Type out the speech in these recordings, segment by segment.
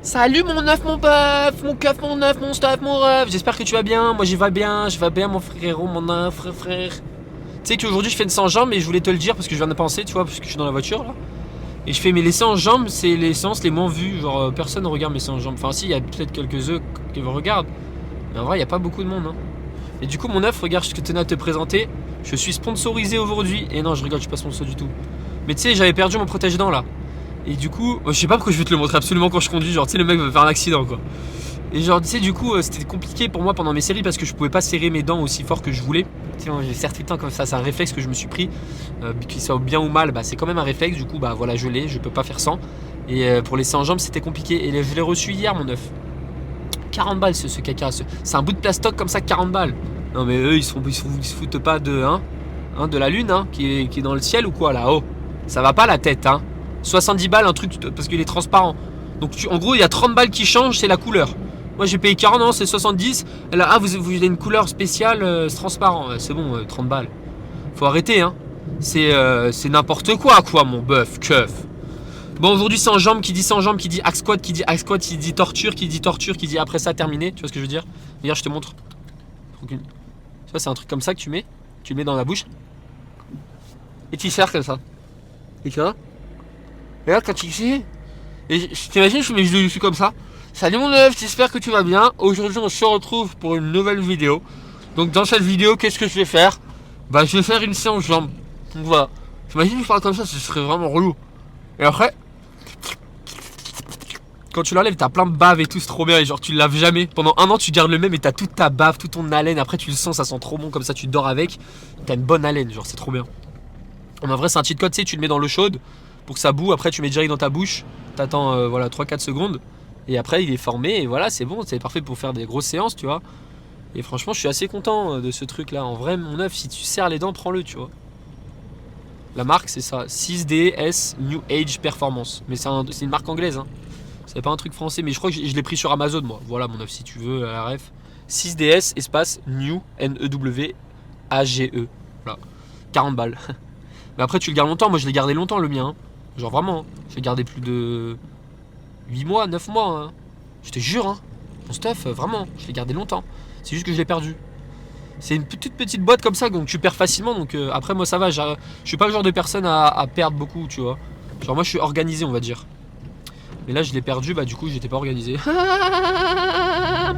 Salut mon neuf, mon bœuf, mon keuf, mon neuf, mon stuff, mon rêve. J'espère que tu vas bien. Moi j'y vais bien, mon frérot, mon neuf, frère. Tu sais qu'aujourd'hui je fais une 100 jambes et je voulais te le dire parce que je viens de penser, tu vois, parce que je suis dans la voiture là. Et je fais mes les 100 jambes, c'est les séances les moins vues. Genre personne ne regarde mes 100 jambes. Enfin si, il y a peut-être quelques-uns qui me regardent. Mais en vrai, il n'y a pas beaucoup de monde. Hein. Et du coup, mon neuf, regarde ce que je tenais à te présenter. Je suis sponsorisé aujourd'hui. Et non, je rigole, je suis pas sponsor du tout. Mais tu sais, j'avais perdu mon protège-dents là. Et du coup, je sais pas pourquoi je vais te le montrer absolument quand je conduis. Genre, tu sais, le mec va faire un accident quoi. Et genre, tu sais, du coup, c'était compliqué pour moi pendant mes séries parce que je pouvais pas serrer mes dents aussi fort que je voulais. Tu sais, je serre tout le temps comme ça, c'est un réflexe que je me suis pris. Qu'il soit bien ou mal, bah, c'est quand même un réflexe. Du coup, bah voilà, je l'ai, je peux pas faire sans. Et pour laisser en jambes, c'était compliqué. Et je l'ai reçu hier, mon neuf. 40 balles ce caca. C'est un bout de plastoc comme ça, 40 balles. Non, mais eux, ils se foutent pas de, de la lune, qui est dans le ciel ou quoi là-haut. Ça va pas la tête, 70 balles, un truc, parce qu'il est transparent. Donc, en gros, il y a 30 balles qui changent, c'est la couleur. Moi j'ai payé 40, non c'est 70. Elle a, vous avez une couleur spéciale, c'est transparent. C'est bon, 30 balles. Faut arrêter, C'est n'importe quoi, mon bœuf, keuf. Bon, aujourd'hui, c'est en jambes, qui dit sans jambes, qui dit hack squat, qui dit hack squat, qui dit torture, qui dit après ça terminé. Tu vois ce que je veux dire? Regarde, je te montre. Tu vois, c'est un truc comme ça que tu le mets dans la bouche. Et tu serres comme ça. Et tu vois? Regarde, quand tu sais. Et t'imagines, je mets les dessus comme ça. Salut mon neuf, j'espère que tu vas bien. Aujourd'hui on se retrouve pour une nouvelle vidéo. Donc dans cette vidéo, qu'est-ce que je vais faire? Bah je vais faire une séance jambes. Donc voilà. T'imagines je parle comme ça, ce serait vraiment relou. Et après, quand tu l'enlèves, t'as plein de bave et tout, c'est trop bien. Et genre tu le laves jamais. Pendant un an tu gardes le même et t'as toute ta bave, toute ton haleine. Après tu le sens, ça sent trop bon, comme ça tu dors avec. T'as une bonne haleine, genre c'est trop bien. En vrai c'est un cheat code, tu sais, tu le mets dans l'eau chaude pour que ça boue. Après tu mets direct dans ta bouche. T'attends voilà 3-4 secondes. Et après il est formé et voilà c'est bon, c'est parfait pour faire des grosses séances tu vois. Et franchement je suis assez content de ce truc là. En vrai mon neuf, si tu serres les dents, prends-le tu vois. La marque c'est ça, 6DS New Age Performance. Mais c'est une marque anglaise C'est pas un truc français mais je crois que je l'ai pris sur Amazon moi. Voilà mon neuf si tu veux la ref. 6DS espace New N-E-W A-G-E. Voilà. 40 balles. Mais après tu le gardes longtemps, moi je l'ai gardé longtemps le mien. Genre vraiment, je l'ai gardé plus de 8 mois, 9 mois. Je te jure, mon stuff, vraiment, je l'ai gardé longtemps. C'est juste que je l'ai perdu. C'est une petite boîte comme ça, donc tu perds facilement. Donc après, moi ça va, je suis pas le genre de personne à perdre beaucoup, tu vois. Genre, moi je suis organisé, on va dire. Mais là, je l'ai perdu, bah du coup, j'étais pas organisé.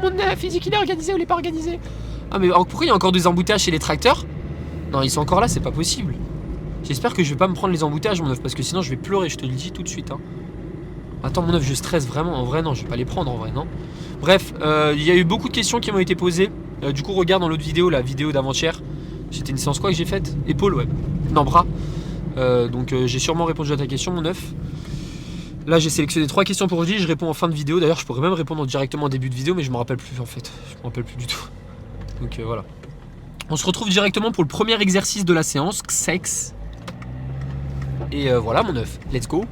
Mon neuf, il dit qu'il est organisé ou il est pas organisé. Ah, mais pourquoi il y a encore des embouteillages chez les tracteurs? Non, ils sont encore là, c'est pas possible. J'espère que je vais pas me prendre les embouteillages, mon neuf, parce que sinon je vais pleurer, je te le dis tout de suite. Attends mon neuf, je stresse vraiment. En vrai non, je vais pas les prendre en vrai, non. Bref, il y a eu beaucoup de questions qui m'ont été posées. Du coup regarde dans l'autre vidéo, la vidéo d'avant-hier. C'était une séance quoi que j'ai faite? Épaule, ouais. Non, bras. Donc j'ai sûrement répondu à ta question mon neuf. Là j'ai sélectionné 3 questions pour aujourd'hui, je réponds en fin de vidéo. D'ailleurs je pourrais même répondre directement au début de vidéo, mais je me rappelle plus en fait. Je me rappelle plus du tout. Donc voilà. On se retrouve directement pour le premier exercice de la séance, sexe. Et voilà mon neuf, let's go.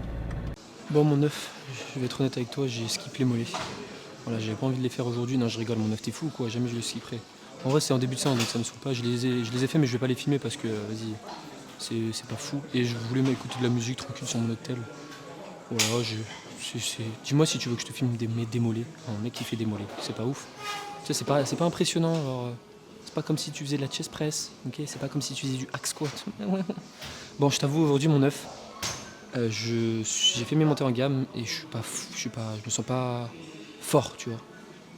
Bon mon neuf, je vais être honnête avec toi, j'ai skip les mollets. Voilà, j'avais pas envie de les faire aujourd'hui. Non, je rigole, mon neuf, t'es fou ou quoi? Jamais je le skipperai. En vrai, c'est en début de séance, donc ça me saoule pas. Je les ai fait, mais je vais pas les filmer parce que, vas-y, c'est pas fou. Et je voulais m'écouter de la musique tranquille sur mon hôtel. Voilà, dis-moi si tu veux que je te filme des mollets. Un mec qui fait des mollets, c'est pas ouf. Tu sais, c'est pas impressionnant. Genre, c'est pas comme si tu faisais de la chest press, ok? C'est pas comme si tu faisais du hack squat. Bon, je t'avoue, aujourd'hui, mon neuf, j'ai fait mes montées en gamme et je me sens pas fort, tu vois.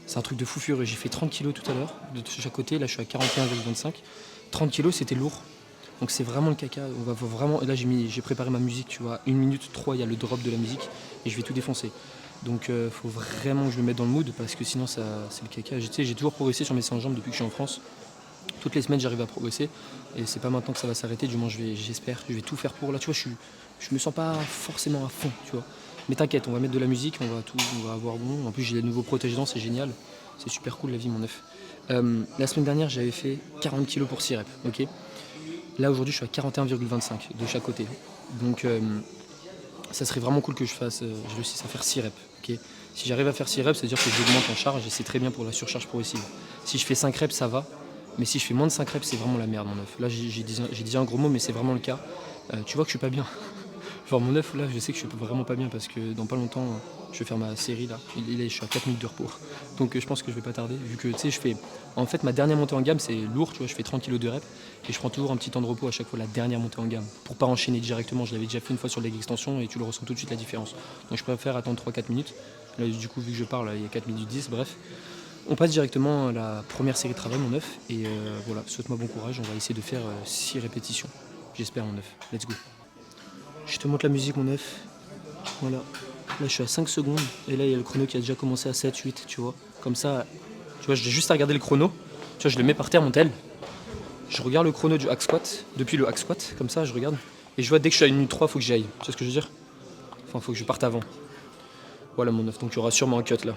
C'est un truc de fou furieux. J'ai fait 30 kilos tout à l'heure de chaque côté. Là, je suis à 41,25. 30 kilos, c'était lourd. Donc c'est vraiment le caca. On va vraiment. Et là, j'ai préparé ma musique, tu vois. 1 minute 3, il y a le drop de la musique et je vais tout défoncer. Donc faut vraiment que je me mette dans le mood parce que sinon c'est le caca. J'ai toujours progressé sur mes 100 jambes depuis que je suis en France. Toutes les semaines, j'arrive à progresser et c'est pas maintenant que ça va s'arrêter. Du moins, j'espère. Je vais tout faire pour. Là, tu vois, je me sens pas forcément à fond, tu vois. Mais t'inquiète, on va mettre de la musique, on va avoir bon. En plus, j'ai des nouveaux protège-dents, c'est génial. C'est super cool la vie, mon neuf. La semaine dernière, j'avais fait 40 kilos pour 6 reps, ok. Là, aujourd'hui, je suis à 41,25 de chaque côté. Donc, ça serait vraiment cool que je réussisse à faire 6 reps, ok. Si j'arrive à faire 6 reps, c'est-à-dire que j'augmente en charge et c'est très bien pour la surcharge progressive. Si je fais 5 reps, ça va. Mais si je fais moins de 5 reps, c'est vraiment la merde, mon neuf. Là, j'ai dit un gros mot, mais c'est vraiment le cas. Tu vois que je suis pas bien. Enfin, mon œuf, là, je sais que je suis vraiment pas bien parce que dans pas longtemps, je vais faire ma série là. Je suis à 4 minutes de repos. Donc je pense que je vais pas tarder. Vu que tu sais, je fais. En fait, ma dernière montée en gamme, c'est lourd, tu vois, je fais 30 kg de rep et je prends toujours un petit temps de repos à chaque fois la dernière montée en gamme. Pour pas enchaîner directement. Je l'avais déjà fait une fois sur leg extension et tu le ressens tout de suite la différence. Donc je préfère attendre 3-4 minutes. Là, du coup, vu que je parle, il y a 4 minutes 10, bref. On passe directement à la première série de travail, mon œuf. Et voilà, souhaite-moi bon courage. On va essayer de faire 6 répétitions. J'espère, mon œuf. Let's go. Je te montre la musique, mon œuf. Voilà. Là, je suis à 5 secondes. Et là, il y a le chrono qui a déjà commencé à 7, 8, tu vois. Comme ça, tu vois, j'ai juste à regarder le chrono. Tu vois, je le mets par terre, mon tel. Je regarde le chrono du hack squat. Depuis le hack squat, comme ça, je regarde. Et je vois dès que je suis à 1 minute 3, faut que j'y aille. Tu sais ce que je veux dire? Enfin, faut que je parte avant. Voilà, mon œuf. Donc, il y aura sûrement un cut là.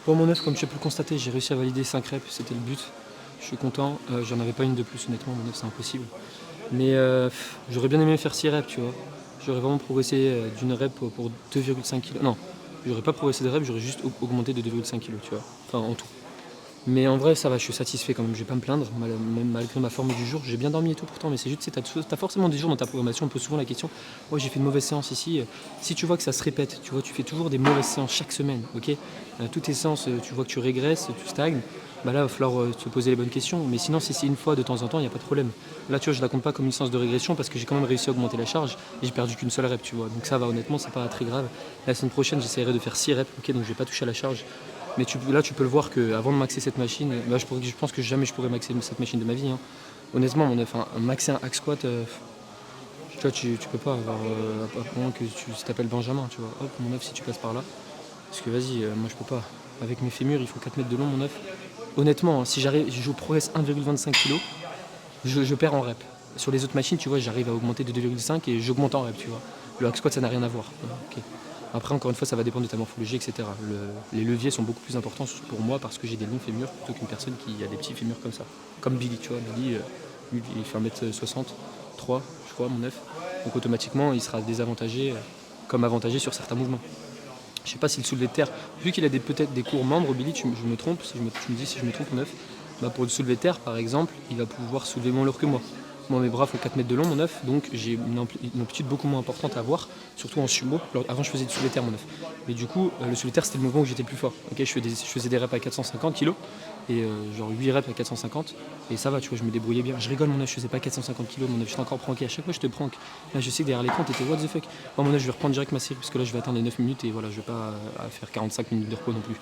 Bon, mon œuf, comme tu as pu le constater, j'ai réussi à valider 5 reps, c'était le but. Je suis content, j'en avais pas une de plus, honnêtement, mon œuf, c'est impossible. Mais j'aurais bien aimé faire 6 reps, tu vois. J'aurais vraiment progressé d'une rep pour 2,5 kg. Non, j'aurais pas progressé de rep, j'aurais juste augmenté de 2,5 kg, tu vois. Enfin, en tout. Mais en vrai, ça va, je suis satisfait quand même, je vais pas me plaindre, même malgré ma forme du jour. J'ai bien dormi et tout pourtant, mais c'est juste, tu sais, t'as forcément des jours dans ta programmation, on pose souvent la question, ouais, j'ai fait une mauvaise séance ici. Si tu vois que ça se répète, tu vois, tu fais toujours des mauvaises séances chaque semaine, ok. Toutes tes séances, tu vois que tu régresses, tu stagnes, bah là, il va falloir se poser les bonnes questions. Mais sinon, si c'est une fois de temps en temps, il n'y a pas de problème. Là, tu vois, je la compte pas comme une séance de régression parce que j'ai quand même réussi à augmenter la charge et j'ai perdu qu'une seule rep, tu vois. Donc ça va, honnêtement, c'est pas très grave. La semaine prochaine, j'essaierai de faire 6 reps, ok, donc je vais pas toucher à la charge. Mais là, tu peux le voir qu'avant de maxer cette machine, bah, je pense que jamais je pourrais maxer cette machine de ma vie, hein. Honnêtement, maxer un hack squat, tu vois, tu peux pas avoir, à moins que tu t'appelles Benjamin, tu vois. Hop, mon œuf, si tu passes par là. Parce que vas-y, moi je peux pas. Avec mes fémurs, il faut 4 mètres de long, mon œuf. Honnêtement, hein, si je progresse 1,25 kg, je perds en rep. Sur les autres machines, tu vois, j'arrive à augmenter de 2,5 et j'augmente en rep, tu vois. Le hack squat, ça n'a rien à voir. Okay. Après, encore une fois, ça va dépendre de ta morphologie, etc. Les leviers sont beaucoup plus importants pour moi parce que j'ai des longs fémurs plutôt qu'une personne qui a des petits fémurs comme ça. Comme Billy, tu vois. Billy, lui, il fait 1m63, je crois, mon œuf. Donc automatiquement, il sera désavantagé comme avantagé sur certains mouvements. Je sais pas si le soulevé de terre, vu qu'il a peut-être des courts membres, Billy, je me trompe, si tu me dis si je me trompe, mon œuf, bah pour le soulevé de terre, par exemple, il va pouvoir soulever moins lourd que moi. Moi, mes bras font 4 mètres de long, mon œuf, donc j'ai une amplitude beaucoup moins importante à avoir, surtout en sumo. Alors, avant, je faisais du soulevé de terre, mon œuf. Mais du coup, le soulevé de terre, c'était le mouvement où j'étais plus fort. Okay, je faisais des reps à 450 kg, et genre 8 reps à 450, et ça va, tu vois, je me débrouillais bien. Je rigole, mon œuf, je faisais pas 450 kg, mon œuf, j'étais encore pranké. À chaque fois, je te prank. Là, je sais que derrière l'écran, t'étais what the fuck. Bon, mon œuf, je vais reprendre direct ma série, parce que là, je vais atteindre les 9 minutes, et voilà, je vais pas faire 45 minutes de repos non plus.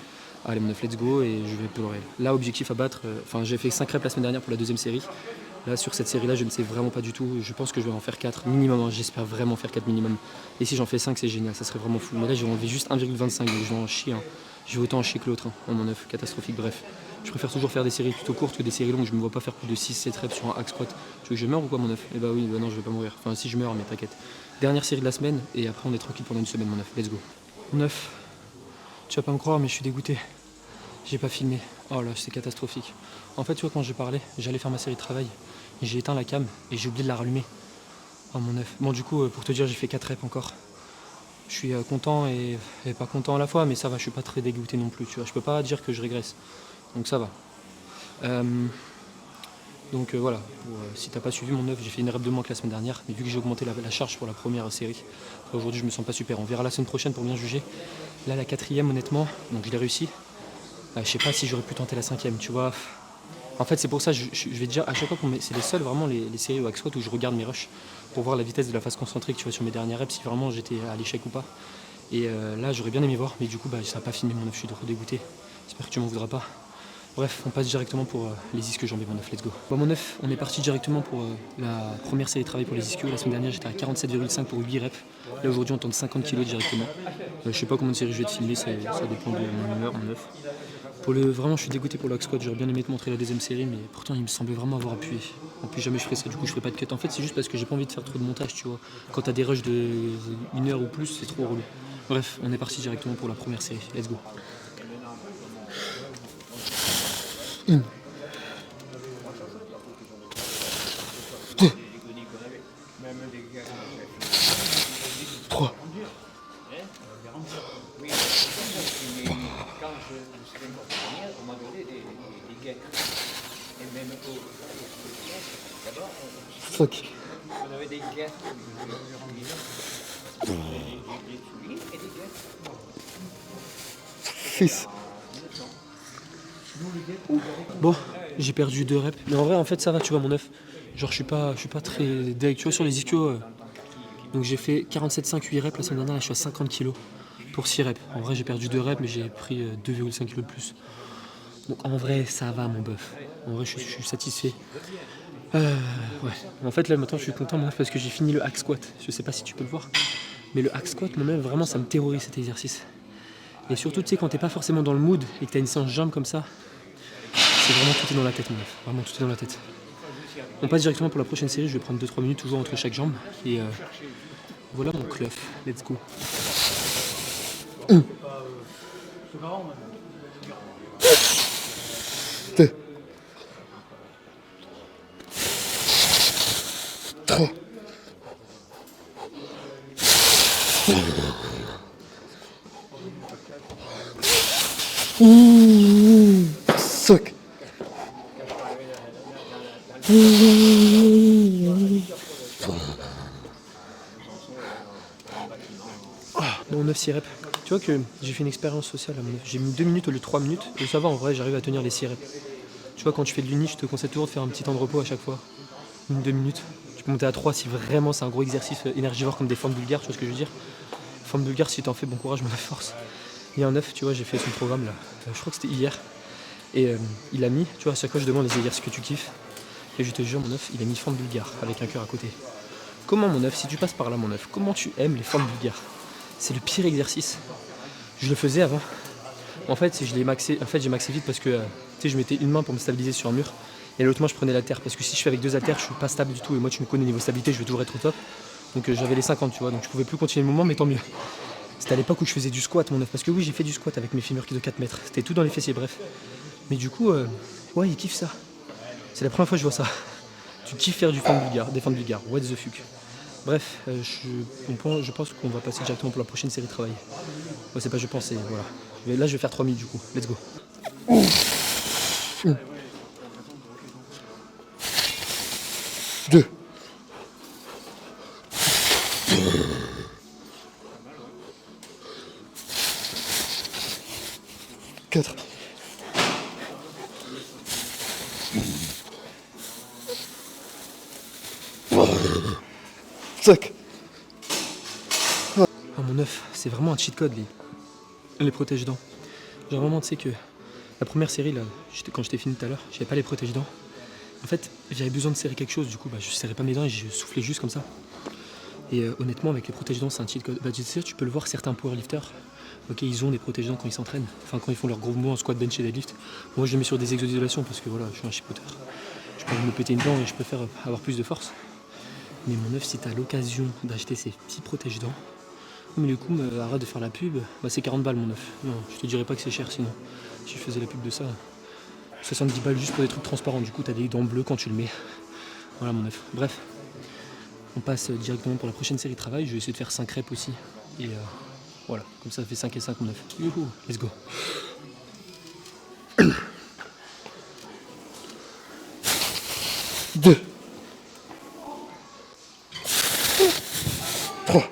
Allez, mon œuf, let's go, et je vais pleurer. Là, objectif à battre, j'ai fait 5 reps la semaine dernière pour la deuxième série. Là, sur cette série-là, je ne sais vraiment pas du tout. Je pense que je vais en faire 4 minimum. Hein. J'espère vraiment faire 4 minimum. Et si j'en fais 5, c'est génial. Ça serait vraiment fou. Mais là, j'ai enlevé juste 1,25. Donc, je vais en chier. Hein. Je vais autant en chier que l'autre. Hein. Oh, mon œuf, catastrophique. Bref, je préfère toujours faire des séries plutôt courtes que des séries longues. Je ne me vois pas faire plus de 6-7 reps sur un hack squat. Tu veux que je meure ou quoi, mon œuf? Eh bah oui, bah non, je vais pas mourir. Enfin, si je meurs, mais t'inquiète. Dernière série de la semaine. Et après, on est tranquille pendant une semaine, mon œuf. Let's go. Mon œuf, tu vas pas me croire, mais je suis dégoûté. J'ai pas filmé. Oh là, c'est catastrophique. En fait, tu vois, quand j'ai parlé, j'allais faire ma série de travail. J'ai éteint la cam et j'ai oublié de la rallumer. Oh mon œuf. Bon, du coup, pour te dire, j'ai fait 4 reps encore. Je suis content et pas content à la fois, mais ça va, je suis pas très dégoûté non plus. Tu vois, je peux pas dire que je régresse. Donc ça va. Donc voilà, si t'as pas suivi mon œuf, j'ai fait une rep de manque la semaine dernière, mais vu que j'ai augmenté la charge pour la première série, aujourd'hui je me sens pas super. On verra la semaine prochaine pour bien juger. Là, la 4e, honnêtement, donc je l'ai réussi. Je sais pas si j'aurais pu tenter la 5e, tu vois. En fait, c'est pour ça, je vais te dire, à chaque fois, c'est les seules vraiment les séries au hack squat où je regarde mes rushs pour voir la vitesse de la phase concentrique, tu vois, sur mes dernières reps, si vraiment j'étais à l'échec ou pas. Et là, j'aurais bien aimé voir, mais du coup, ça n'a pas filmé mon œuf, je suis trop dégoûté. J'espère que tu m'en voudras pas. Bref, on passe directement pour les ischios jambes, mon 9, let's go. Bon, mon 9, on est parti directement pour la première série de travail pour les ischios. La semaine dernière, j'étais à 47,5 pour 8 reps. Là, aujourd'hui, on tente 50 kg directement. Je sais pas combien de séries je vais te filmer, ça dépend de mon humeur, mon 9. Vraiment, je suis dégoûté pour le hack squat. J'aurais bien aimé te montrer la deuxième série, mais pourtant, il me semblait vraiment avoir appuyé. En plus, jamais je ferais ça, du coup, je ferai pas de cut. En fait, c'est juste parce que j'ai pas envie de faire trop de montage, tu vois. Quand t'as des rushs de 1 heure ou plus, c'est trop relou. Bref, on est parti directement pour la première série. Let's go. 1, 2, 3. Fuck. 6. Bon, j'ai perdu 2 reps. Mais en vrai, en fait, ça va, tu vois, mon 9. Genre, je suis pas très deg. Tu vois, sur les ischios, donc j'ai fait 47,5 8 reps la semaine dernière. Là, je suis à 50 kg pour 6 reps. En vrai, j'ai perdu 2 reps, mais j'ai pris 2,5 kg de plus. Donc, en vrai, ça va, mon bœuf. En vrai, je suis satisfait. Ouais. En fait, là, maintenant, je suis content, mon 9, parce que j'ai fini le hack squat. Je sais pas si tu peux le voir. Mais le hack squat, mon 9, vraiment, ça me terrorise cet exercice. Et surtout, tu sais, quand t'es pas forcément dans le mood et que t'as une séance jambes comme ça, c'est vraiment tout est dans la tête, mon meuf. Vraiment tout est dans la tête. On passe directement pour la prochaine série. Je vais prendre 2-3 minutes toujours entre chaque jambe. Et voilà mon clough. Let's go. 1, 2, 3. Soc. Mon 9 6 reps. Tu vois que j'ai fait une expérience sociale à mon 9. J'ai mis 2 minutes au lieu de 3 minutes. Et ça va, en vrai, j'arrive à tenir les 6 reps. Tu vois, quand tu fais de l'uni, je te conseille toujours de faire un petit temps de repos à chaque fois. 2 minutes. Tu peux monter à 3 si vraiment c'est un gros exercice énergivore comme des formes bulgares, tu vois ce que je veux dire. Forme bulgare, si t'en fais, bon courage, mon force. Et un 9, tu vois, j'ai fait son programme là. Je crois que c'était hier. Et il a mis, tu vois, à chaque fois je demande les exercices que tu kiffes. Et je te jure, mon 9, il a mis forme bulgare avec un cœur à côté. Comment, mon 9, si tu passes par là, mon 9, comment tu aimes les formes bulgares? C'est le pire exercice. Je le faisais avant. En fait, j'ai maxé vite parce que tu sais, je mettais une main pour me stabiliser sur un mur et l'autre main je prenais l'haltère. Parce que si je fais avec 2 haltères, je suis pas stable du tout. Et moi, tu me connais niveau stabilité, je vais toujours être au top. Donc j'avais les 50, tu vois. Donc je pouvais plus continuer le mouvement, mais tant mieux. C'était à l'époque où je faisais du squat, mon 9. Parce que oui, j'ai fait du squat avec mes fémurs qui de 4 mètres. C'était tout dans les fessiers, bref. Mais du coup, ouais, il kiffe ça. C'est la première fois que je vois ça. Tu kiffes faire des formes bulgares. What the fuck. Bref, je pense qu'on va passer directement pour la prochaine série de travail. Ouais, c'est pas je pense, c'est voilà. Là, je vais faire 3 minutes du coup. Let's go. 1, 2, 4. 5. Ah, mon 9, c'est vraiment un cheat code les protège-dents. Genre vraiment, tu sais que la première série, là, quand je t'ai fini tout à l'heure, j'avais pas les protège-dents. En fait, j'avais besoin de serrer quelque chose, du coup, je serrais pas mes dents et je soufflais juste comme ça. Et honnêtement, avec les protège-dents, c'est un cheat code. Tu sais, tu peux le voir, certains powerlifters, ok, ils ont des protège-dents quand ils s'entraînent, enfin quand ils font leurs gros mouvements en squat, bench et deadlift. Moi, je les mets sur des exos d'isolation parce que voilà, je suis un chipoteur. Je peux me péter une dent et je préfère avoir plus de force. Mais mon 9, si t'as l'occasion d'acheter ces petits protège-dents, mais du coup, arrête de faire la pub, c'est 40 balles mon 9. Non, je te dirais pas que c'est cher sinon. Si je faisais la pub de ça, 70 balles juste pour des trucs transparents. Du coup, t'as des dents bleues quand tu le mets. Voilà mon 9. Bref, on passe directement pour la prochaine série de travail. Je vais essayer de faire 5 reps aussi. Et voilà, comme ça fait 5 et 5 mon 9. Youhou, let's go. 2, 3,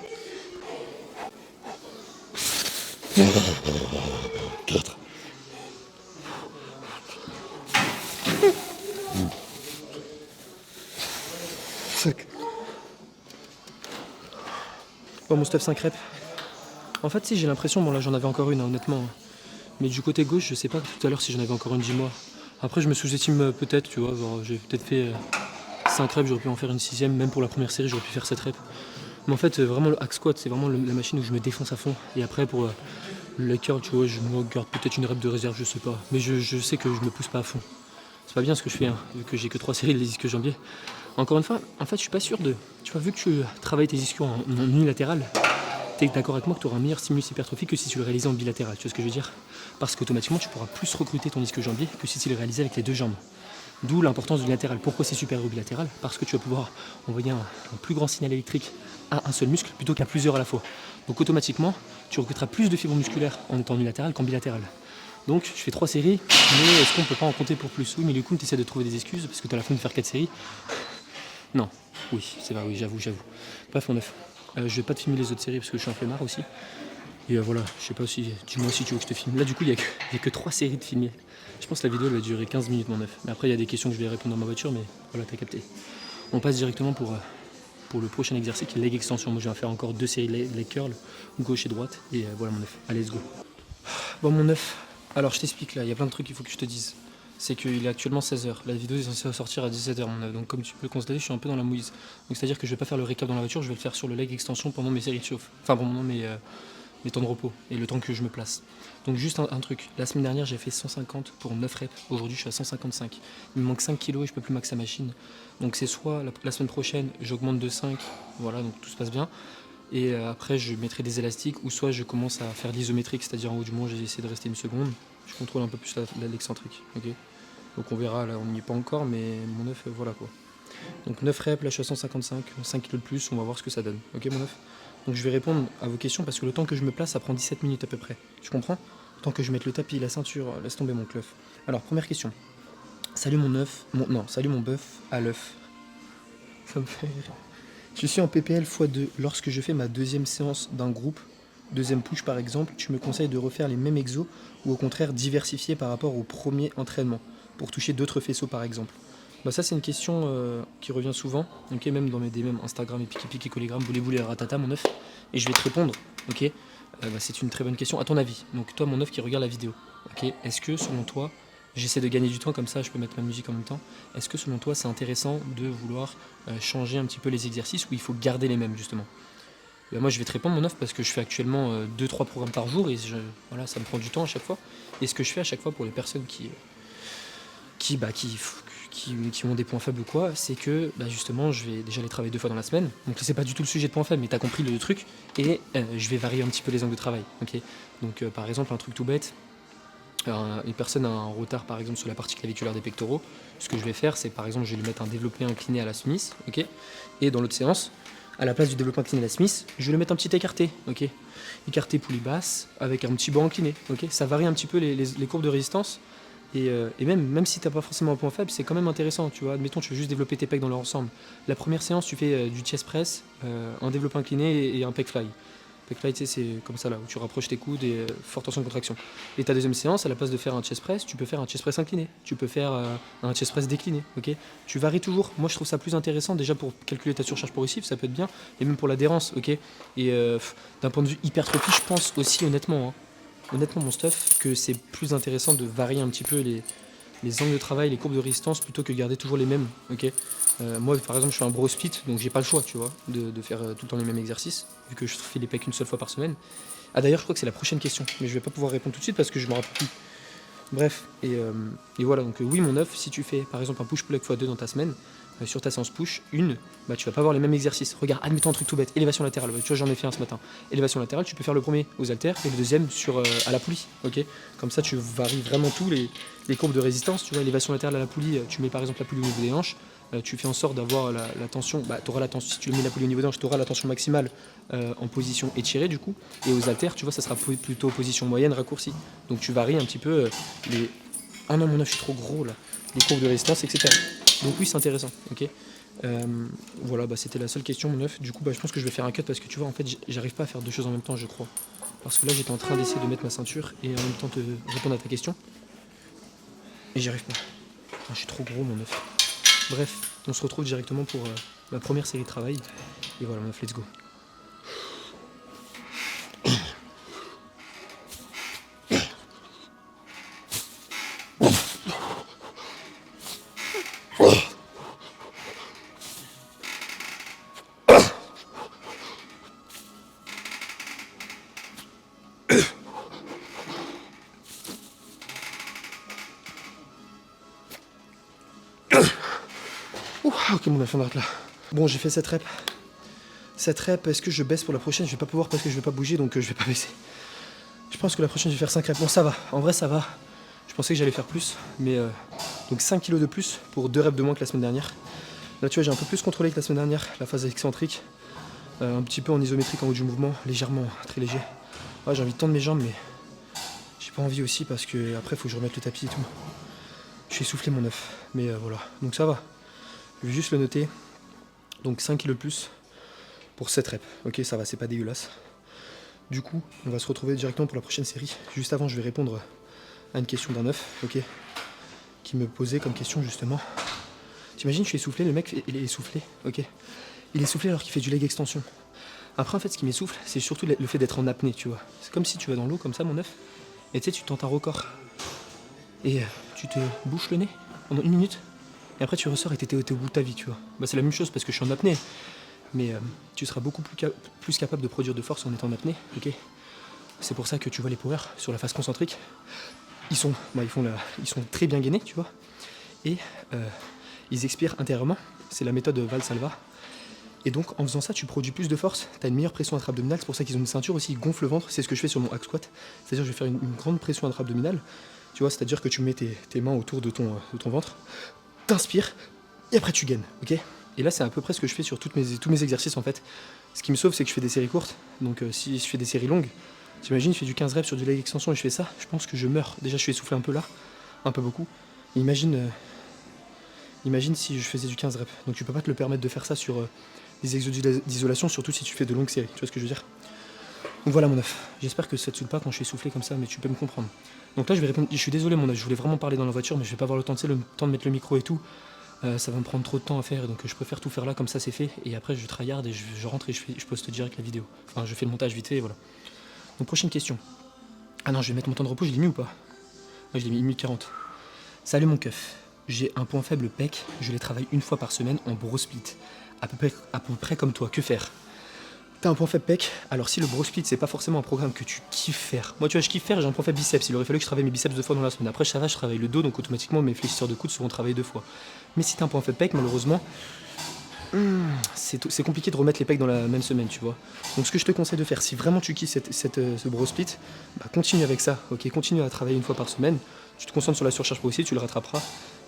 4. 5. Bon, mon stuff 5 reps. En fait, si j'ai l'impression, bon là j'en avais encore une, hein, honnêtement. Mais du côté gauche, je sais pas tout à l'heure si j'en avais encore une, dis-moi. Après, je me sous-estime peut-être, tu vois. J'ai peut-être fait 5 reps, j'aurais pu en faire une 6ème. Même pour la première série, j'aurais pu faire 7 reps. Mais en fait, vraiment, le hack squat, c'est vraiment la machine où je me défonce à fond. Et après, pour le leg curl, tu vois, je me garde peut-être une rep de réserve, je sais pas. Mais je sais que je me pousse pas à fond. C'est pas bien ce que je fais, hein, vu que j'ai que 3 séries de les ischio-jambiers. Encore une fois, en fait, je suis pas sûr de. Tu vois, vu que tu travailles tes ischios en unilatéral, t'es d'accord avec moi que tu auras un meilleur stimulus hypertrophique que si tu le réalisais en bilatéral, tu vois ce que je veux dire? Parce qu'automatiquement, tu pourras plus recruter ton ischio-jambier que si tu le réalisais avec les 2 jambes. D'où l'importance du latéral. Pourquoi c'est supérieur au bilatéral? Parce que tu vas pouvoir envoyer un plus grand signal électrique à un seul muscle plutôt qu'à plusieurs à la fois. Donc automatiquement, tu recruteras plus de fibres musculaires en étant unilatéral qu'en bilatéral. Donc je fais 3 séries, mais est-ce qu'on peut pas en compter pour plus? Oui, mais du coup, tu essaies de trouver des excuses parce que tu as la flemme de faire 4 séries. Non, oui, c'est vrai, oui, j'avoue. Bref, mon œuf. Je vais pas te filmer les autres séries parce que je suis un flemmard aussi. Et voilà, je sais pas si. Dis-moi si tu veux que je te filme. Là, du coup, il y a que 3 séries de filmées. Je pense que la vidéo elle va durer 15 minutes, mon œuf. Mais après, il y a des questions que je vais répondre dans ma voiture, mais voilà, t'as capté. On passe directement pour le prochain exercice qui est leg extension. Moi, je vais faire encore 2 séries leg curl, gauche et droite. Et voilà, mon œuf. Allez, let's go. Bon, mon œuf. Alors, je t'explique là, il y a plein de trucs qu'il faut que je te dise. C'est qu'il est actuellement 16h. La vidéo est censée sortir à 17h, mon œuf. Donc, comme tu peux le constater, je suis un peu dans la mouise. Donc, c'est-à-dire que je vais pas faire le récap dans la voiture, je vais le faire sur le leg extension pendant mes séries de chauffe. Enfin, pendant mes temps de repos et le temps que je me place. Donc juste un truc, la semaine dernière j'ai fait 150 pour 9 reps, aujourd'hui je suis à 155. Il me manque 5 kilos et je peux plus maxer la machine. Donc c'est soit la semaine prochaine j'augmente de 5, voilà, donc tout se passe bien. Et après je mettrai des élastiques ou soit je commence à faire l'isométrique, c'est-à-dire en haut du moins j'ai essayé de rester une seconde. Je contrôle un peu plus l'excentrique, ok. Donc on verra, là on n'y est pas encore, mais mon œuf voilà quoi. Donc 9 reps, là je suis à 155, 5 kilos de plus, on va voir ce que ça donne, ok mon œuf. Donc je vais répondre à vos questions parce que le temps que je me place, ça prend 17 minutes à peu près. Tu comprends? Le temps que je mette le tapis, la ceinture, laisse tomber mon cleuf. Alors, première question. Salut mon œuf. Salut mon bœuf à l'œuf. Ça me fait rire. Je suis en PPL x2. Lorsque je fais ma deuxième séance d'un groupe, deuxième push par exemple, tu me conseilles de refaire les mêmes exos ou au contraire diversifier par rapport au premier entraînement pour toucher d'autres faisceaux par exemple? Bah ça c'est une question qui revient souvent, ok, même dans mes DM Instagram et Piki Collégramme, boulez ratata mon œuf, et je vais te répondre, ok. C'est une très bonne question. À ton avis, donc toi mon œuf qui regarde la vidéo, ok, est-ce que selon toi, j'essaie de gagner du temps comme ça, je peux mettre ma musique en même temps, est-ce que selon toi c'est intéressant de vouloir changer un petit peu les exercices ou il faut garder les mêmes justement? Moi je vais te répondre mon œuf parce que je fais actuellement 2-3 programmes par jour et voilà, ça me prend du temps à chaque fois. Et ce que je fais à chaque fois pour les personnes qui ont des points faibles ou quoi, c'est que justement je vais déjà les travailler 2 fois dans la semaine. Donc c'est pas du tout le sujet de points faibles, mais t'as compris le truc. Et je vais varier un petit peu les angles de travail. Ok. Donc par exemple un truc tout bête, une personne a un retard par exemple sur la partie claviculaire des pectoraux. Ce que je vais faire, c'est par exemple je vais lui mettre un développé incliné à la Smith, ok. Et dans l'autre séance, à la place du développé incliné à la Smith, je vais lui mettre un petit écarté, ok. Écarté poulie basse avec un petit banc incliné, ok. Ça varie un petit peu les courbes de résistance. Et même si t'as pas forcément un point faible, c'est quand même intéressant, tu vois. Admettons, tu veux juste développer tes pecs dans leur ensemble. La première séance, tu fais du chest press, un développé incliné et un pec fly. Pec fly, tu sais, c'est comme ça là, où tu rapproches tes coudes et forte tension de contraction. Et ta deuxième séance, à la place de faire un chest press, tu peux faire un chest press incliné. Tu peux faire un chest press décliné, ok. Tu varies toujours. Moi, je trouve ça plus intéressant déjà pour calculer ta surcharge progressive, ça peut être bien, et même pour l'adhérence, ok. Et d'un point de vue hypertrophie, je pense aussi honnêtement, mon stuff, que c'est plus intéressant de varier un petit peu les angles de travail, les courbes de résistance, plutôt que garder toujours les mêmes, ok. Moi, par exemple, je fais un bro split, donc j'ai pas le choix, tu vois, de faire tout le temps les mêmes exercices, vu que je fais les pecs une seule fois par semaine. Ah d'ailleurs, je crois que c'est la prochaine question, mais je vais pas pouvoir répondre tout de suite parce que je me rappelle plus. Bref, et voilà, donc oui, mon œuf, si tu fais par exemple un push-pull leg x2 dans ta semaine, sur ta séance push, tu vas pas avoir les mêmes exercices. Regarde, admettons un truc tout bête, élévation latérale, tu vois, j'en ai fait un ce matin. Élévation latérale, tu peux faire le premier aux haltères et le deuxième à la poulie, ok. Comme ça, tu varies vraiment tout, les courbes de résistance, tu vois, élévation latérale à la poulie, tu mets par exemple la poulie au niveau des hanches, tu fais en sorte d'avoir la tension, t'auras la tension, si tu mets la poulie au niveau des hanches, tu auras la tension maximale en position étirée du coup, et aux haltères, tu vois, ça sera plutôt position moyenne raccourcie. Donc tu varies un petit peu les... Ah non, mon œuf, je suis trop gros là, les courbes de résistance, etc. Donc oui, c'est intéressant, ok. Voilà, c'était la seule question, mon œuf. Du coup, je pense que je vais faire un cut parce que tu vois, en fait, j'arrive pas à faire 2 choses en même temps, je crois. Parce que là, j'étais en train d'essayer de mettre ma ceinture et en même temps te répondre à ta question. Et j'y arrive pas. Je suis trop gros, mon œuf. Bref, on se retrouve directement pour ma première série de travail. Et voilà, mon œuf, let's go. Ok, mon œuf, on arrête là. Bon, j'ai fait cette rep. Cette rep, est-ce que je baisse pour la prochaine? Je vais pas pouvoir parce que je vais pas bouger, donc je vais pas baisser. Je pense que la prochaine, je vais faire 5 reps. Bon, ça va. En vrai, ça va. Je pensais que j'allais faire plus, mais donc 5 kilos de plus pour 2 reps de moins que la semaine dernière. Là, tu vois, j'ai un peu plus contrôlé que la semaine dernière, la phase excentrique. Un petit peu en isométrique en haut du mouvement, légèrement, très léger. Ouais, j'ai envie de tendre mes jambes, mais j'ai pas envie aussi parce que après, faut que je remette le tapis et tout. Je suis essoufflé, mon œuf, mais voilà. Donc ça va. Je vais juste le noter. Donc 5 kilos de plus pour 7 reps. Ok, ça va, c'est pas dégueulasse. Du coup, on va se retrouver directement pour la prochaine série. Juste avant, je vais répondre à une question d'un œuf, ok, qui me posait comme question justement. T'imagines, je suis essoufflé, le mec, il est essoufflé, ok. Il est essoufflé alors qu'il fait du leg extension. Après, en fait, ce qui m'essouffle, c'est surtout le fait d'être en apnée, tu vois. C'est comme si tu vas dans l'eau comme ça, mon œuf, et tu sais, tu tentes un record. Et tu te bouches le nez pendant 1 minute, et après tu ressors et t'es au bout de ta vie, tu vois. Bah, c'est la même chose parce que je suis en apnée. Mais tu seras beaucoup plus capable de produire de force en étant en apnée, ok. C'est pour ça que tu vois les powers sur la phase concentrique, ils sont très bien gainés, tu vois. Et ils expirent intérieurement, c'est la méthode Valsalva. Et donc en faisant ça, tu produis plus de force, tu as une meilleure pression intra-abdominale, c'est pour ça qu'ils ont une ceinture aussi, ils gonflent le ventre, c'est ce que je fais sur mon hack squat. C'est-à-dire je vais faire une grande pression intra-abdominale, tu vois, c'est-à-dire que tu mets tes mains autour de ton ventre, t'inspires, et après tu gaines, ok. Et là c'est à peu près ce que je fais sur tous mes exercices en fait. Ce qui me sauve c'est que je fais des séries courtes, donc si je fais des séries longues, t'imagines je fais du 15 reps sur du leg extension et je fais ça, je pense que je meurs. Déjà je suis essoufflé un peu là, un peu beaucoup. Imagine si je faisais du 15 reps, donc tu peux pas te le permettre de faire ça sur des exos d'isolation, surtout si tu fais de longues séries, tu vois ce que je veux dire. Donc voilà mon œuf, j'espère que ça te saoule pas quand je suis essoufflé comme ça, mais tu peux me comprendre. Donc là je vais répondre, je suis désolé mon œuf, je voulais vraiment parler dans la voiture, mais je vais pas avoir le temps, le temps de mettre le micro et tout. Ça va me prendre trop de temps à faire, donc je préfère tout faire là, comme ça c'est fait, et après je tryhard et je rentre et je poste direct la vidéo. Enfin je fais le montage vite fait et voilà. Donc prochaine question. Ah non, je vais mettre mon temps de repos, je l'ai mis ou pas? Ouais, je l'ai mis 1 minute 40. Salut mon keuf, j'ai un point faible pec, je les travaille 1 fois par semaine en bro split. À peu près comme toi, que faire? T'as un point faible pec, alors si le bro split c'est pas forcément un programme que tu kiffes faire. Moi tu vois je kiffe faire, j'ai un point faible biceps, il aurait fallu que je travaille mes biceps 2 fois dans la semaine. Après ça va, je travaille le dos, donc automatiquement mes fléchisseurs de coudes seront travaillés 2 fois. Mais si t'as un point faible pec, malheureusement, c'est compliqué de remettre les pecs dans la même semaine, tu vois. Donc ce que je te conseille de faire, si vraiment tu kiffes ce bro split, bah, continue avec ça, ok, continue à travailler 1 fois par semaine. Tu te concentres sur la surcharge progressive, tu le rattraperas.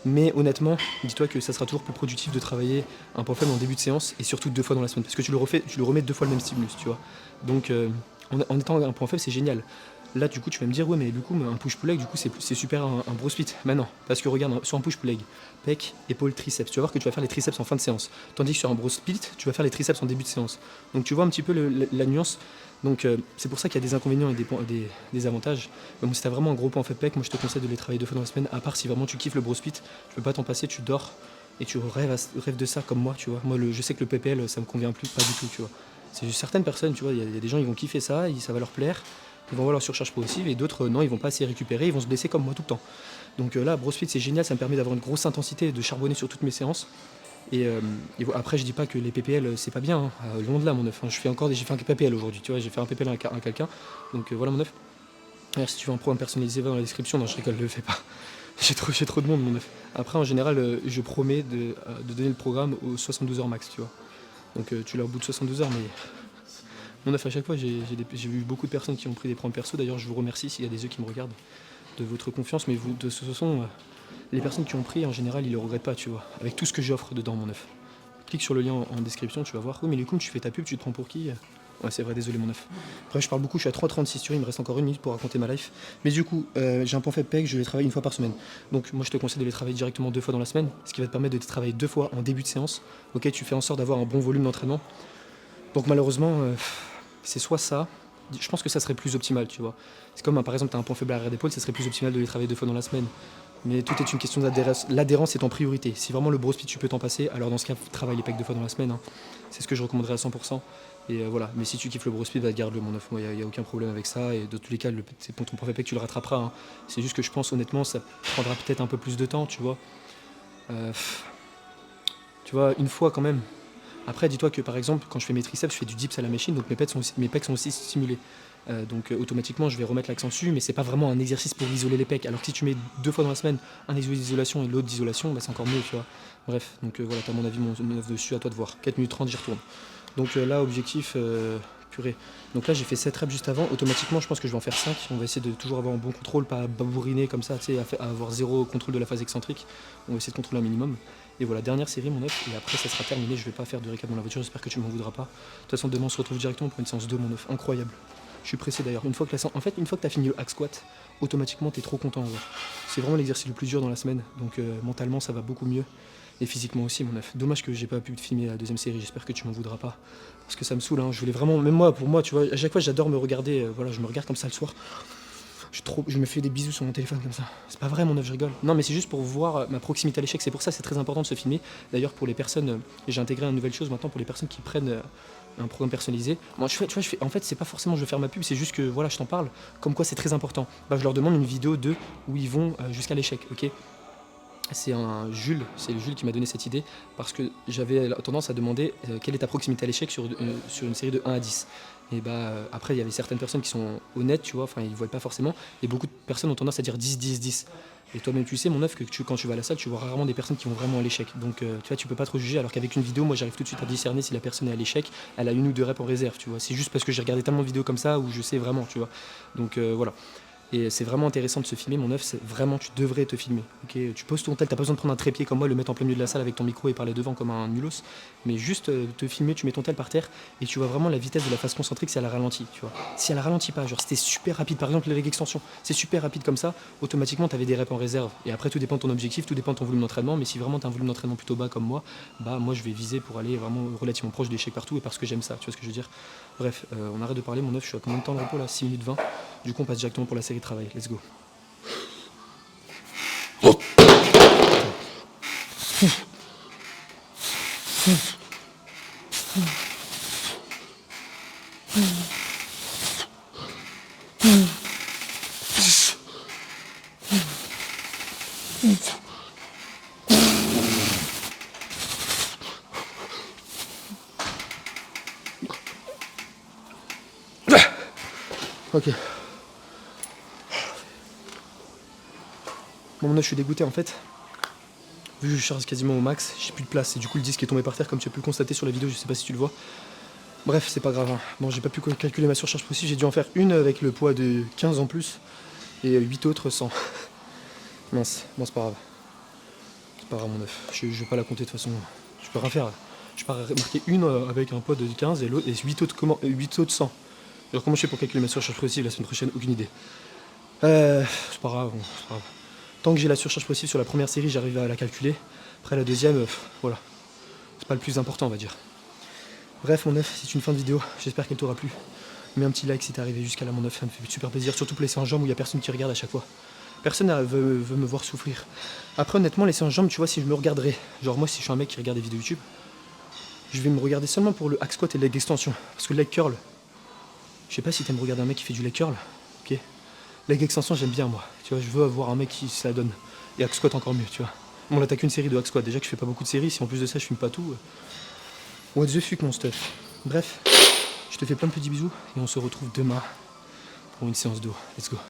Mais honnêtement, dis-toi que ça sera toujours plus productif de travailler un point faible en début de séance et surtout 2 fois dans la semaine. Parce que tu le remets 2 fois le même stimulus, tu vois. Donc en étant un point faible, c'est génial. Là, du coup, tu vas me dire, ouais, mais du coup, un push-pull leg, du coup, c'est super un bro split. Mais non, parce que regarde, sur un push-pull leg, pec, épaule, triceps, tu vas voir que tu vas faire les triceps en fin de séance. Tandis que sur un bro split, tu vas faire les triceps en début de séance. Donc tu vois un petit peu la nuance. Donc c'est pour ça qu'il y a des inconvénients et des avantages. Donc si tu as vraiment un gros point faible pec, moi je te conseille de les travailler 2 fois dans la semaine, à part si vraiment tu kiffes le bro split, tu peux pas t'en passer, tu dors et tu rêves de ça comme moi, tu vois. Moi je sais que le PPL ça me convient plus, pas du tout, tu vois. C'est juste certaines personnes, tu vois, il y a des gens ils vont kiffer ça, ça va leur plaire, ils vont avoir leur surcharge progressive et d'autres non, ils vont pas assez récupérer, ils vont se blesser comme moi tout le temps. Donc là, bro split c'est génial, ça me permet d'avoir une grosse intensité et de charbonner sur toutes mes séances. Et après, je dis pas que les PPL c'est pas bien, hein. Loin de là, mon œuf. J'ai fait un PPL aujourd'hui, tu vois, j'ai fait un PPL à quelqu'un. Donc voilà, mon œuf. Alors, si tu veux un programme personnalisé, va dans la description. Non, je rigole, le fais pas. J'ai trop de monde, mon œuf. Après, en général, je promets de donner le programme aux 72 heures max, tu vois. Donc tu l'as au bout de 72 heures, mais mon œuf, à chaque fois, j'ai eu beaucoup de personnes qui ont pris des programmes perso. D'ailleurs, je vous remercie s'il y a des yeux qui me regardent de votre confiance, mais vous, de toute façon. Les personnes qui ont pris, en général, ils le regrettent pas, tu vois. Avec tout ce que j'offre dedans, mon œuf. Clique sur le lien en description, tu vas voir. Oui, mais du coup, tu fais ta pub, tu te prends pour qui? Ouais, c'est vrai, désolé, mon œuf. Après, je parle beaucoup, je suis à 3,36 sur, il me reste encore 1 minute pour raconter ma life. Mais du coup, j'ai un point faible pec, je les travaille 1 fois par semaine. Donc, moi, je te conseille de les travailler directement 2 fois dans la semaine, ce qui va te permettre de te travailler 2 fois en début de séance. Ok, tu fais en sorte d'avoir un bon volume d'entraînement. Donc, malheureusement, c'est soit ça. Je pense que ça serait plus optimal, tu vois. C'est comme, par exemple, tu as un point faible à l'arrière d'épaule, ça serait plus optimal de les travailler 2 fois dans la semaine. Mais tout est une question d'adhérence. L'adhérence est en priorité. Si vraiment le bro split tu peux t'en passer, alors dans ce cas, travaille les pecs 2 fois dans la semaine, hein. C'est ce que je recommanderais à 100%. Et voilà. Mais si tu kiffes le bro split, bah, garde-le, mon œuf. Moi, il n'y a aucun problème avec ça. Et de tous les cas, c'est pour ton point faible pec, tu le rattraperas, hein. C'est juste que je pense, honnêtement, ça prendra peut-être un peu plus de temps, tu vois. Tu vois, 1 fois quand même. Après, dis-toi que par exemple, quand je fais mes triceps, je fais du dips à la machine, donc mes pecs sont aussi stimulés. Donc automatiquement je vais remettre l'accent dessus, mais c'est pas vraiment un exercice pour isoler les pecs. Alors que si tu mets 2 fois dans la semaine un exo d'isolation et l'autre d'isolation, bah, c'est encore mieux, tu vois. Bref, donc voilà, t'as mon avis, mon œuvre dessus, à toi de voir. 4 minutes 30, j'y retourne. Donc là, objectif, purée. Donc là, j'ai fait 7 reps juste avant. Automatiquement, je pense que je vais en faire 5. On va essayer de toujours avoir un bon contrôle, pas babouriner comme ça, tu sais, à avoir zéro contrôle de la phase excentrique. On va essayer de contrôler un minimum. Et voilà, dernière série, mon œuf. Et après, ça sera terminé. Je vais pas faire de récap dans la voiture. J'espère que tu m'en voudras pas. De toute façon, demain, on se retrouve directement pour une séance 2, mon œuf. Incroyable. Je suis pressé d'ailleurs. Une fois que une fois que tu as fini le hack squat, automatiquement, tu es trop content. C'est vraiment l'exercice le plus dur dans la semaine. Donc mentalement, ça va beaucoup mieux. Et physiquement aussi, mon œuf. Dommage que j'ai pas pu filmer la deuxième série. J'espère que tu m'en voudras pas. Parce que ça me saoule. Hein. Je voulais vraiment, même moi, pour moi, tu vois, à chaque fois, j'adore me regarder. Voilà, je me regarde comme ça le soir. Je me fais des bisous sur mon téléphone comme ça. C'est pas vrai, mon œuf, je rigole. Non, mais c'est juste pour voir ma proximité à l'échec. C'est pour ça que c'est très important de se filmer. D'ailleurs, pour les personnes, et j'ai intégré une nouvelle chose maintenant pour les personnes qui prennent un programme personnalisé. Moi, en fait, c'est pas forcément je veux faire ma pub, c'est juste que voilà, je t'en parle. Comme quoi, c'est très important. Bah, je leur demande une vidéo de où ils vont jusqu'à l'échec, ok. C'est le Jules qui m'a donné cette idée parce que j'avais tendance à demander quelle est ta proximité à l'échec sur une série de 1 à 10. Et bah après il y avait certaines personnes qui sont honnêtes, tu vois, enfin ils ne voient pas forcément, et beaucoup de personnes ont tendance à dire 10, 10, 10. Et toi-même tu sais, mon œuf, que quand tu vas à la salle, tu vois rarement des personnes qui vont vraiment à l'échec. Donc tu vois, tu peux pas trop juger, alors qu'avec une vidéo, moi j'arrive tout de suite à discerner si la personne est à l'échec, elle a une ou deux reps en réserve, tu vois. C'est juste parce que j'ai regardé tellement de vidéos comme ça où je sais vraiment, tu vois. Donc voilà. Et c'est vraiment intéressant de se filmer, mon œuf, c'est vraiment, tu devrais te filmer. Okay, tu poses ton tel, t'as pas besoin de prendre un trépied comme moi, le mettre en plein milieu de la salle avec ton micro et parler devant comme un nulos, mais juste te filmer, tu mets ton tel par terre et tu vois vraiment la vitesse de la phase concentrique si elle ralentit, tu vois. Si elle ralentit pas, genre c'était super rapide, par exemple les leg extensions, c'est super rapide comme ça, automatiquement t'avais des reps en réserve. Et après tout dépend de ton objectif, tout dépend de ton volume d'entraînement, mais si vraiment t'as un volume d'entraînement plutôt bas comme moi, bah moi je vais viser pour aller vraiment relativement proche de l'échec partout et parce que j'aime ça, tu vois ce que je veux dire. Bref, on arrête de parler, mon œuf, je suis à combien de temps de repos là? 6 minutes 20. Du coup on passe directement pour la série de travail, let's go. Ok. Bon, là je suis dégoûté en fait. Vu que je charge quasiment au max, j'ai plus de place et du coup le disque est tombé par terre comme tu as pu le constater sur la vidéo, je sais pas si tu le vois. Bref, c'est pas grave. Hein. Bon, j'ai pas pu calculer ma surcharge possible, j'ai dû en faire une avec le poids de 15 en plus et 8 autres sans. Mince, bon c'est pas grave. C'est pas grave mon œuf, je vais pas la compter de toute façon. Je peux rien faire. Je peux marquer une avec un poids de 15 et l'autre et 8 autres sans. Alors comment je fais pour calculer ma surcharge possible la semaine prochaine? Aucune idée. C'est pas grave, bon, c'est pas grave. Tant que j'ai la surcharge possible sur la première série, j'arrive à la calculer. Après la deuxième, voilà. C'est pas le plus important, on va dire. Bref, mon œuf, c'est une fin de vidéo. J'espère qu'elle t'aura plu. Mets un petit like si t'es arrivé jusqu'à là, mon œuf. Ça me fait super plaisir. Surtout pour les séances jambes où il y a personne qui regarde à chaque fois. Personne veut me voir souffrir. Après, honnêtement, les séances jambes, tu vois, si je me regarderais, genre moi, si je suis un mec qui regarde des vidéos YouTube, je vais me regarder seulement pour le hack squat et le leg extension. Parce que le leg curl, je sais pas si t'aimes regarder un mec qui fait du leg curl. Ok. Leg extension, j'aime bien, moi. Tu vois, je veux avoir un mec qui se la donne. Et hack squat encore mieux, tu vois. Bon, là, t'as qu'une série de hack squat. Déjà que je fais pas beaucoup de séries. Si en plus de ça, je filme pas tout. What the fuck, mon stuff. Bref, je te fais plein de petits bisous. Et on se retrouve demain pour une séance d'eau. Let's go.